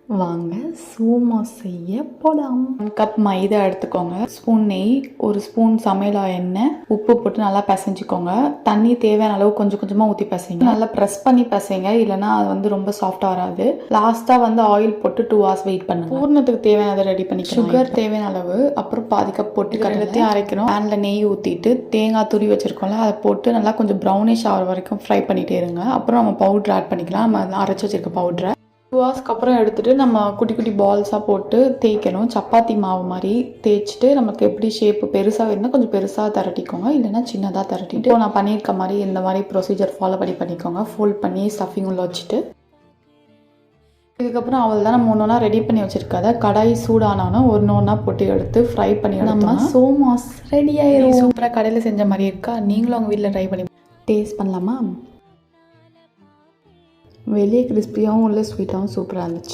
வாங்க சோமா செய்ய போலாம். 1 கப் மைதா எடுத்துக்கோங்க, ஸ்பூன் நெய், 1 ஸ்பூன் சமையல் எண்ணெய், உப்பு போட்டு நல்லா பிசைஞ்சிக்கோங்க. தண்ணி தேவையான அளவு கொஞ்சம் கொஞ்சமாக ஊற்றி பிசைங்க. நல்லா ப்ரெஸ் பண்ணி பிசைங்க, இல்லைனா அது வந்து ரொம்ப சாஃப்டாக வராது. லாஸ்ட்டாக வந்து ஆயில் போட்டு 2 hours வெயிட் பண்ணுங்க. பூர்ணத்துக்கு தேவையானதை ரெடி பண்ணிக்கலாம். சுகர் தேவையான அளவு, அப்புறம் பாதி கப் போட்டு கடலத்தையும் அரைக்கணும். பேனில் நெய் ஊற்றிட்டு தேங்காய் துரி வச்சுருக்கோம்ல அதை போட்டு நல்லா கொஞ்சம் ப்ரௌனிஷ் ஆகிற வரைக்கும் ஃப்ரை பண்ணிகிட்டே இருங்க. அப்புறம் நம்ம பவுட்ரு ஆட் பண்ணிக்கலாம். நம்ம அரைச்சி வச்சிருக்க பவுட்ரை 2 hours அப்புறம் எடுத்துகிட்டு நம்ம குட்டி குட்டி பால்ஸாக போட்டு தேய்க்கணும். சப்பாத்தி மாவு மாதிரி தேய்ச்சிட்டு நமக்கு எப்படி ஷேப்பு பெருசாக வேணும்னா கொஞ்சம் பெருசாக திரட்டிக்கோங்க, இல்லைனா சின்னதாக திரட்டிட்டு இப்போ நான் பண்ணியிருக்க மாதிரி இந்த மாதிரி ப்ரொசீஜர் ஃபாலோ பண்ணிக்கோங்க. ஃபோல்ட் பண்ணி ஸ்டஃபிங் உள்ள வச்சுட்டு இதுக்கப்புறம் அவள் தான் நம்ம ஒன்றா ரெடி பண்ணி வச்சுருக்காத கடாய் சூடானோன்னா ஒன்றா போட்டு எடுத்து ஃப்ரை பண்ணி நம்ம சோமாஸ் ரெடி ஆயிடும். சூப்பராக கடையில் செஞ்ச மாதிரி இருக்கா? நீங்களும் உங்கள் வீட்டில் ட்ரை பண்ணி டேஸ்ட் பண்ணலாமா? வெளியே கிறிஸ்பியாகவும் உள்ள ஸ்வீட்டாகவும் சூப்பராக இருந்துச்சு.